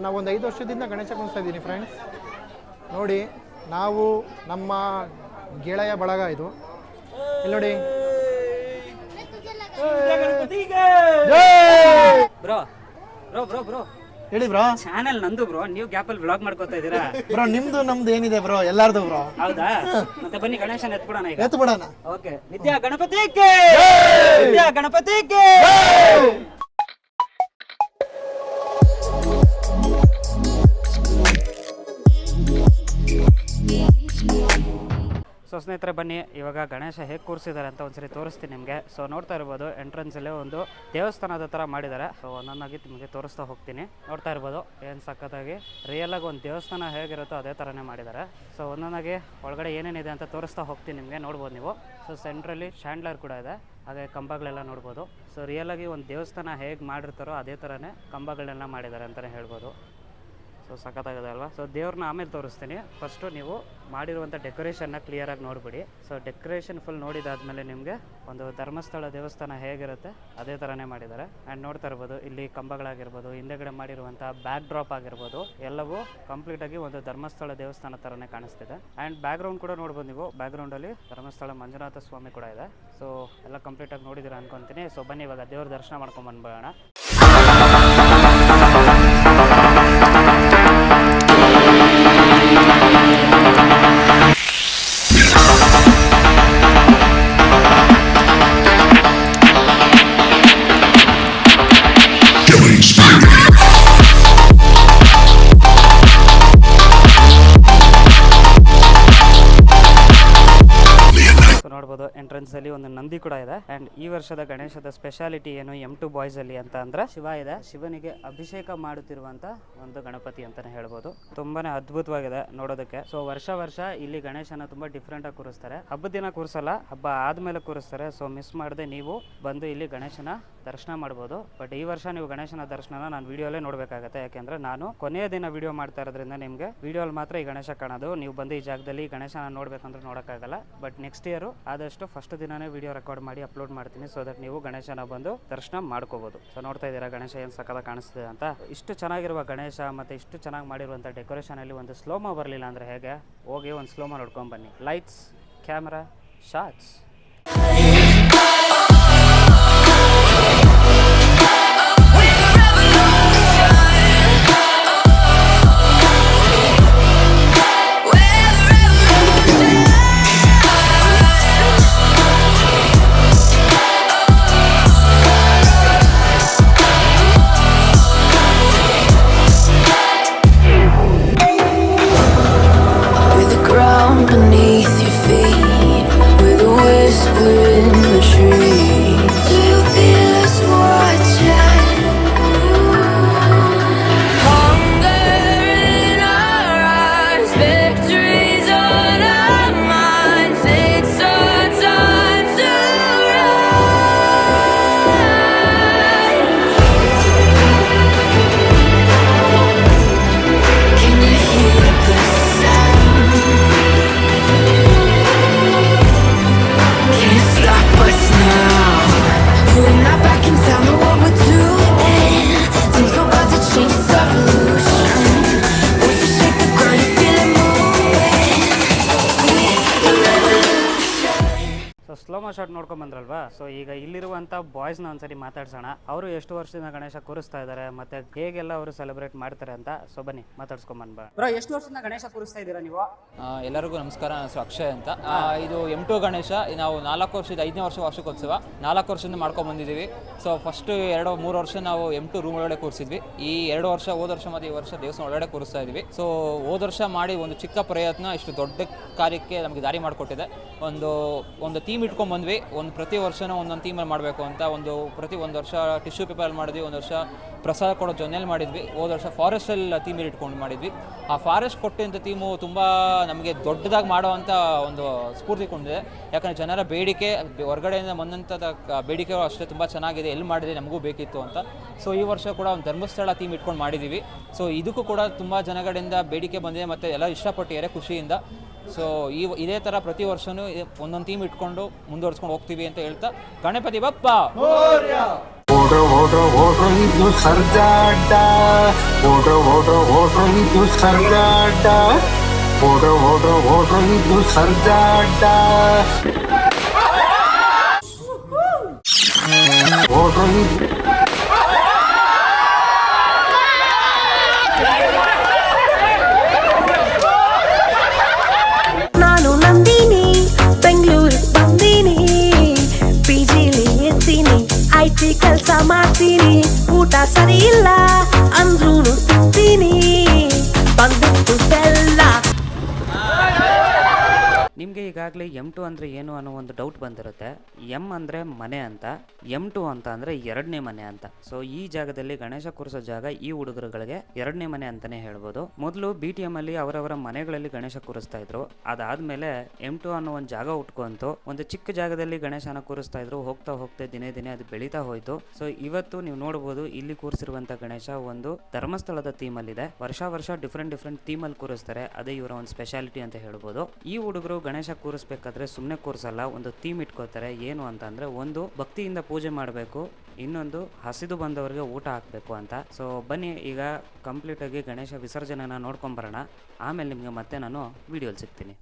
ನಾವೊಂದು 5 ವರ್ಷದಿಂದ ಗಣೇಶ ಕುಣಿಸ್ತಾ ಇದ್ದೀನಿ ಫ್ರೆಂಡ್ಸ್. ನೋಡಿ, ನಾವು ನಮ್ಮ ಗೆಳೆಯ ಬಳಗ ಇದು. ಇಲ್ಲಿ ನೋಡಿ. ಬ್ರೋ ಬ್ರೋ ಬ್ರೋ ಬ್ರೋ ಹೇಳಿ ಬ್ರೋ. ಚಾನೆಲ್ ನಂದು ಬ್ರೋ, ನೀವು ಗ್ಯಾಪಲ್ಲಿ ವ್ಲಾಗ್ ಮಾಡ್ಕೊತಾ ಇದ್ದೀರಾ ಬ್ರೋ. ನಿಮ್ದು ನಮ್ದು ಏನಿದೆ ಬ್ರೋ, ಎಲ್ಲಾರ್ದು ಬ್ರೋ. ಹೌದಾ? ಮತ್ತೆ ಬನ್ನಿ ಗಣೇಶನ ಎತ್ಬಿಡೋಣ ಈಗ. ಎತ್ಬಿಡೋಣ. ಓಕೆ. ವಿದ್ಯಾ ಗಣಪತಿಗೆ, ವಿದ್ಯಾ ಗಣಪತಿಗೆ. ಸೊ ಸ್ನೇಹಿತರೆ ಬನ್ನಿ, ಇವಾಗ ಗಣೇಶ ಹೇಗೆ ಕೂರಿಸಿದ್ದಾರೆ ಅಂತ ಒಂದ್ಸರಿ ತೋರಿಸ್ತೀನಿ ನಿಮಗೆ. ಸೊ ನೋಡ್ತಾ ಇರ್ಬೋದು, ಎಂಟ್ರೆನ್ಸಲ್ಲೇ ಒಂದು ದೇವಸ್ಥಾನದ ಥರ ಮಾಡಿದ್ದಾರೆ. ಸೊ ಒಂದೊಂದಾಗಿ ನಿಮಗೆ ತೋರಿಸ್ತಾ ಹೋಗ್ತೀನಿ. ನೋಡ್ತಾ ಇರ್ಬೋದು ಏನು ಸಖತ್ತಾಗಿ ರಿಯಲಾಗಿ ಒಂದು ದೇವಸ್ಥಾನ ಹೇಗಿರುತ್ತೋ ಅದೇ ಥರನೇ ಮಾಡಿದ್ದಾರೆ. ಸೊ ಒಂದೊಂದಾಗಿ ಒಳಗಡೆ ಏನೇನಿದೆ ಅಂತ ತೋರಿಸ್ತಾ ಹೋಗ್ತೀನಿ ನಿಮಗೆ, ನೋಡ್ಬೋದು ನೀವು. ಸೊ ಸೆಂಟ್ರಲ್ಲಿ ಶ್ಯಾಂಡ್ಲರ್ ಕೂಡ ಇದೆ, ಹಾಗೆ ಕಂಬಗಳೆಲ್ಲ ನೋಡ್ಬೋದು. ಸೊ ರಿಯಲಾಗಿ ಒಂದು ದೇವಸ್ಥಾನ ಹೇಗೆ ಮಾಡಿರ್ತಾರೋ ಅದೇ ಥರನೇ ಕಂಬಗಳನ್ನೆಲ್ಲ ಮಾಡಿದ್ದಾರೆ ಅಂತಲೇ ಹೇಳ್ಬೋದು. ಸೊ ಸಖತ್ತಾಗಿದೆ ಅಲ್ವಾ? ಸೊ ದೇವ್ರನ್ನ ಆಮೇಲೆ ತೋರಿಸ್ತೀನಿ. ಫಸ್ಟು ನೀವು ಮಾಡಿರುವಂಥ ಡೆಕೋರೇಷನ್ನ ಕ್ಲಿಯರಾಗಿ ನೋಡ್ಬಿಡಿ. ಸೊ ಡೆಕೋರೇಷನ್ ಫುಲ್ ನೋಡಿದಾದ್ಮೇಲೆ ನಿಮಗೆ ಒಂದು ಧರ್ಮಸ್ಥಳ ದೇವಸ್ಥಾನ ಹೇಗಿರುತ್ತೆ ಅದೇ ಥರನೇ ಮಾಡಿದ್ದಾರೆ. ಆ್ಯಂಡ್ ನೋಡ್ತಾ ಇರ್ಬೋದು, ಇಲ್ಲಿ ಕಂಬಗಳಾಗಿರ್ಬೋದು, ಹಿಂದೆಗಡೆ ಮಾಡಿರುವಂಥ ಬ್ಯಾಕ್ ಡ್ರಾಪ್ ಆಗಿರ್ಬೋದು, ಎಲ್ಲವೂ ಕಂಪ್ಲೀಟಾಗಿ ಒಂದು ಧರ್ಮಸ್ಥಳ ದೇವಸ್ಥಾನ ಥರನೇ ಕಾಣಿಸ್ತಿದೆ. ಆ್ಯಂಡ್ ಬ್ಯಾಕ್ಗ್ರೌಂಡ್ ಕೂಡ ನೋಡ್ಬೋದು ನೀವು. ಬ್ಯಾಕ್ಗ್ರೌಂಡಲ್ಲಿ ಧರ್ಮಸ್ಥಳ ಮಂಜುನಾಥ ಸ್ವಾಮಿ ಕೂಡ ಇದೆ. ಸೊ ಎಲ್ಲ ಕಂಪ್ಲೀಟಾಗಿ ನೋಡಿದ್ದೀರಾ ಅನ್ಕೊತೀನಿ. ಸೊ ಬನ್ನಿ ಇವಾಗ ದೇವ್ರ ದರ್ಶನ ಮಾಡ್ಕೊಂಬಂದ್ಬೇಡ. ನೋಡ್ಬೋದು ಎಂಟ್ರೆನ್ಸಲ್ಲಿ ಒಂದು ನಂದಿ ಕೂಡ ಇದೆ. ಆ್ಯಂಡ್ ಈ ವರ್ಷದ ಗಣೇಶದ ಸ್ಪೆಷಾಲಿಟಿ ಏನು M2 ಬಾಯ್ಸ್ ಅಲ್ಲಿ ಅಂತ ಅಂದ್ರೆ ಶಿವ ಇದೆ. ಶಿವನಿಗೆ ಅಭಿಷೇಕ ಮಾಡುತ್ತಿರುವಂತ ಒಂದು ಗಣಪತಿ ಅಂತಾನೆ ಹೇಳ್ಬೋದು. ತುಂಬಾನೇ ಅದ್ಭುತವಾಗಿದೆ ನೋಡೋದಕ್ಕೆ. ಸೊ ವರ್ಷ ಇಲ್ಲಿ ಗಣೇಶನ ತುಂಬಾ ಡಿಫ್ರೆಂಟ್ ಆಗಿ ಕೂರಿಸ್ತಾರೆ. ಹಬ್ಬದ ದಿನ ಕೂರಿಸಲ್ಲ, ಹಬ್ಬ ಆದ್ಮೇಲೆ ಕೂರಿಸ್ತಾರೆ. ಸೊ ಮಿಸ್ ಮಾಡದೆ ನೀವು ಬಂದು ಇಲ್ಲಿ ಗಣೇಶನ ದರ್ಶನ ಮಾಡ್ಬೋದು. ಬಟ್ ಈ ವರ್ಷ ನೀವು ಗಣೇಶನ ದರ್ಶನ ನಾನು ವಿಡಿಯೋಲ್ಲೇ ನೋಡ್ಬೇಕಾಗತ್ತೆ. ಯಾಕೆಂದ್ರೆ ನಾನು ಕೊನೆಯ ದಿನ ವಿಡಿಯೋ ಮಾಡ್ತಾ ಇರೋದ್ರಿಂದ ನಿಮ್ಗೆ ವಿಡಿಯೋಲ್ಲಿ ಮಾತ್ರ ಈ ಗಣೇಶ ಕಾಣೋದು. ನೀವು ಬಂದು ಈ ಜಾಗದಲ್ಲಿ ಗಣೇಶನ ನೋಡ್ಬೇಕಂದ್ರೆ ನೋಡೋಕ್ಕಾಗಲ್ಲ. ಬಟ್ ನೆಕ್ಸ್ಟ್ ಇಯರ್ ಆದಷ್ಟು ಫಸ್ಟ್ ದಿನಾನೇ ವಿಡಿಯೋ ರೆಕಾರ್ಡ್ ಮಾಡಿ ಅಪ್ಲೋಡ್ ಮಾಡ್ತೀನಿ. ಸೊ ದಟ್ ನೀವು ಗಣೇಶನ ಬಂದು ದರ್ಶನ ಮಾಡ್ಕೋಬಹುದು. ಸೊ ನೋಡ್ತಾ ಇದ್ದೀರಾ ಗಣೇಶ ಏನು ಸಕ್ಕತ್ತಾಗಿ ಕಾಣಿಸ್ತಿದೆ ಅಂತ. ಇಷ್ಟು ಚೆನ್ನಾಗಿರುವ ಗಣೇಶ ಮತ್ತೆ ಇಷ್ಟು ಚೆನ್ನಾಗಿ ಮಾಡಿರುವಂಥ ಡೆಕೋರೇಷನ್ ಅಲ್ಲಿ ಒಂದು ಸ್ಲೋಮೋ ಬರಲಿಲ್ಲ ಅಂದ್ರೆ ಹೇಗೆ? ಹೋಗಿ ಒಂದು ಸ್ಲೋಮೋ ನೋಡ್ಕೊಂಡ್ ಬನ್ನಿ. Lights, camera, shots. Slo-mo shot ನೋಡ್ಕೊಂಡ್ ಬಂದ್ರಲ್ವಾ? ಸೊ ಈಗ ಇಲ್ಲಿರುವಂಥ ಬಾಯ್ಸ್ನ ಒಂದ್ಸರಿ ಮಾತಾಡ್ಸೋಣ. ಅವರು ಎಷ್ಟು ವರ್ಷದಿಂದ ಗಣೇಶ ಕೂರಿಸ್ತಾ ಇದ್ದಾರೆ ಮತ್ತೆ ಹೇಗೆಲ್ಲ ಅವರು ಸೆಲೆಬ್ರೇಟ್ ಮಾಡ್ತಾರೆ ಅಂತ. ಸೊ ಬನ್ನಿ ಮಾತಾಡ್ಸ್ಕೊಂಡ್ ಬಂದ್ಬಾ. ಬ್ರೋ, ಎಷ್ಟು ವರ್ಷದಿಂದ ಗಣೇಶ ಕೂರಿಸ್ತಾ ಇದ್ದೀರಾ ನೀವು? ಎಲ್ಲರಿಗೂ ನಮಸ್ಕಾರ. ನನ್ನ ಹೆಸರು ಅಕ್ಷಯ್ ಅಂತ. ಇದು M2 ಗಣೇಶ ನಾವು 4 ವರ್ಷದ 5ನೇ ವರ್ಷ ವಾರ್ಷಿಕೋತ್ಸವ 4 ವರ್ಷದಿಂದ ಮಾಡ್ಕೊಂಡು ಬಂದಿದ್ದೀವಿ. ಸೊ ಫಸ್ಟ್ 2-3 ವರ್ಷ ನಾವು M2 ರೂಮ್ ಒಳಗಡೆ ಕೂರಿಸಿದ್ವಿ. ಈ 2 ವರ್ಷ ಹೋದ ವರ್ಷ ಮತ್ತು ಈ ವರ್ಷ ದೇವಸ್ಥಾನ ಒಳಗಡೆ ಕೂರಿಸ್ತಾ ಇದ್ವಿ. ಸೊ ಹೋದ ವರ್ಷ ಮಾಡಿ ಒಂದು ಚಿಕ್ಕ ಪ್ರಯತ್ನ ಇಷ್ಟು ದೊಡ್ಡ ಕಾರ್ಯಕ್ಕೆ ನಮಗೆ ದಾರಿ ಮಾಡಿಕೊಟ್ಟಿದೆ. ಒಂದು ಥೀಮ್ ಇಟ್ಕೊಂಡು ಬಂದ್ವಿ. ಪ್ರತಿ ವರ್ಷನೂ ಒಂದೊಂದು ಥೀಮಲ್ಲಿ ಮಾಡಬೇಕು ಅಂತ ಒಂದು ವರ್ಷ ಟಿಶ್ಯೂ ಪೇಪರಲ್ಲಿ ಮಾಡಿದ್ವಿ, ಒಂದು ವರ್ಷ ಪ್ರಸಾದ ಕೊಡೋ ಜೊನ್ನೆಲ್ಲಿ ಮಾಡಿದ್ವಿ, ಹೋದ ವರ್ಷ ಫಾರೆಸ್ಟಲ್ಲಿ ಥೀಮಲ್ಲಿ ಇಟ್ಕೊಂಡು ಮಾಡಿದ್ವಿ. ಆ ಫಾರೆಸ್ಟ್ ಕೊಟ್ಟಂಥ ಥೀಮು ತುಂಬ ನಮಗೆ ದೊಡ್ಡದಾಗಿ ಮಾಡೋ ಅಂಥ ಒಂದು ಸ್ಫೂರ್ತಿ ಕೊಂಡಿದೆ. ಯಾಕಂದರೆ ಜನರ ಬೇಡಿಕೆ, ಹೊರಗಡೆಯಿಂದ ಬಂದಂಥದ ಬೇಡಿಕೆಗಳು ಅಷ್ಟೇ ತುಂಬ ಚೆನ್ನಾಗಿದೆ, ಎಲ್ಲಿ ಮಾಡಿದೆ ನಮಗೂ ಬೇಕಿತ್ತು ಅಂತ. ಸೊ ಈ ವರ್ಷ ಕೂಡ ಒಂದು ಧರ್ಮಸ್ಥಳ ಥೀಮ್ ಇಟ್ಕೊಂಡು ಮಾಡಿದ್ದೀವಿ. ಸೊ ಇದಕ್ಕೂ ಕೂಡ ತುಂಬ ಜನಗಳಿಂದ ಬೇಡಿಕೆ ಬಂದಿದೆ ಮತ್ತು ಎಲ್ಲ ಇಷ್ಟಪಟ್ಟಿದ್ದಾರೆ ಖುಷಿಯಿಂದ. ಸೊ ಇದೇ ಥರ ಪ್ರತಿ ವರ್ಷವೂ ಒಂದೊಂದು ಥೀಮ್ ಇಟ್ಕೊಂಡು ಮುಂದುವರ್ಸ್ಕೊಂಡು ಹೋಗ್ತೀವಿ ಅಂತ ಹೇಳ್ತಾ, ಗಣಪತಿ ಬಪ್ಪ ಇದು ಸರ್ಜಾಟ ಇದು ಸರ್ಜಾಟ ಇದು ಸರ್ಜಾಟ ನಾನು ನಂದಿನಿ ಬೆಂಗಳೂರಿಗೆ ಬಂದೀನಿ ಪಿಜಿಲಿ ಎತ್ತೀನಿ ಐಟಿ ಕೆಲಸ ಮಾಡ್ತೀನಿ ಊಟ ಸರಿ ಇಲ್ಲ ಅಂದ್ರೂ ತಿಂತೀನಿ ಬಂದ್ಬಿಟ್ಟು ಬೆಲ್ಲ. ನಿಮಗೆ ಈಗಾಗಲೇ M2 ಅಂದರೆ ಏನು ಅನ್ನೋ ಒಂದು ಡೌಟ್ ಬಂದಿರುತ್ತೆ. M ಅಂದರೆ ಮನೆ ಅಂತ, M2 ಅಂತ ಅಂದರೆ ಎರಡನೇ ಮನೆ ಅಂತ. ಸೊ ಈ ಜಾಗದಲ್ಲಿ ಗಣೇಶ ಕೂರಿಸೋ ಜಾಗ ಈ ಹುಡುಗರುಗಳಿಗೆ ಎರಡನೇ ಮನೆ ಅಂತಲೇ ಹೇಳ್ಬೋದು. ಮೊದಲು BTM ಅಲ್ಲಿ ಅವರವರ ಮನೆಗಳಲ್ಲಿ ಗಣೇಶ ಕೂರಿಸ್ತಾ ಇದ್ರು. ಅದಾದಮೇಲೆ M2 ಅನ್ನೋ ಒಂದು ಜಾಗ ಉಟ್ಕೊಂತು ಒಂದು ಚಿಕ್ಕ ಜಾಗದಲ್ಲಿ ಗಣೇಶನ ಕೂರಿಸ್ತಾ ಇದ್ರು. ಹೋಗ್ತಾ ಹೋಗ್ತಾ ದಿನೇ ದಿನೇ ಅದು ಬೆಳೀತಾ ಹೋಯ್ತು. ಸೊ ಇವತ್ತು ನೀವು ನೋಡ್ಬೋದು ಇಲ್ಲಿ ಕೂರಿಸಿರುವಂಥ ಗಣೇಶ ಒಂದು ಧರ್ಮಸ್ಥಳದ ಥೀಮಲ್ಲಿದೆ. ವರ್ಷ ಡಿಫ್ರೆಂಟ್ ಥೀಮಲ್ಲಿ ಕೂರಿಸ್ತಾರೆ. ಅದೇ ಇವರ ಒಂದು ಸ್ಪೆಷಾಲಿಟಿ ಅಂತ ಹೇಳ್ಬೋದು. ಈ ಹುಡುಗರು ಗಣೇಶ ಕೂರಿಸ್ಬೇಕಾದ್ರೆ ಸುಮ್ಮನೆ ಕೂರಿಸಲ್ಲ, ಒಂದು ಥೀಮ್ ಇಟ್ಕೋತಾರೆ. ಏನು ಅಂತ ಅಂದ್ರೆ, ಒಂದು ಭಕ್ತಿಯಿಂದ ಪೂಜೆ ಮಾಡಬೇಕು, ಇನ್ನೊಂದು ಹಸಿದು ಬಂದವರಿಗೆ ಊಟ ಹಾಕಬೇಕು ಅಂತ. ಸೊ ಬನ್ನಿ ಈಗ ಕಂಪ್ಲೀಟ್ ಆಗಿ ಗಣೇಶ ವಿಸರ್ಜನೆನ ನೋಡ್ಕೊಂಡ್ ಬರೋಣ. ಆಮೇಲೆ ನಿಮಗೆ ಮತ್ತೆ ನಾನು ವಿಡಿಯೋಲಿ ಸಿಗ್ತೀನಿ.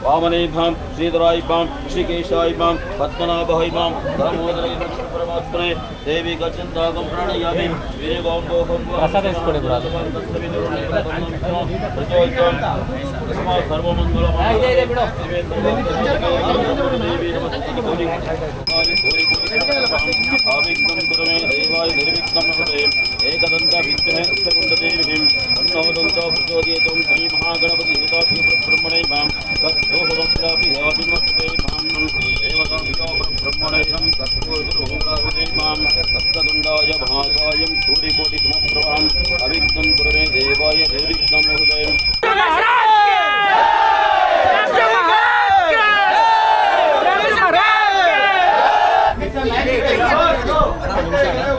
वामनेभ्यां श्रीधरायभ्यां ऋषिकेशायभ्यां पद्मनाभयभ्यां दामोदरेभ्यां परमात्मने देवी गच्छन्तागं प्राणयामि वीर्यगौम्बोहं प्रसाद इस्कोडे ब्रादर सर्वमंगलम् ಇದೆ ಬಿಡು आविघ्नं कुरु मे देवाय निर्विघ्नं भवते एकदन्ता विद्महे उत्तरकुण्डदेवीं तन्नोदन्तो प्रचोदयतु श्री महागणपति हिताभि ब्रह्मणे मां तत्सोहवक्त्रापि याभिन्वते मां देवताभितो ब्रह्मणेयं तत्सोदुर्होरावते मां तत्तदण्डाय महाकायं सूर्यकोटिसमप्रभाम् अविघ्नं कुरु मे देवाय निर्विघ्नं भवते ನಿಮಿಷ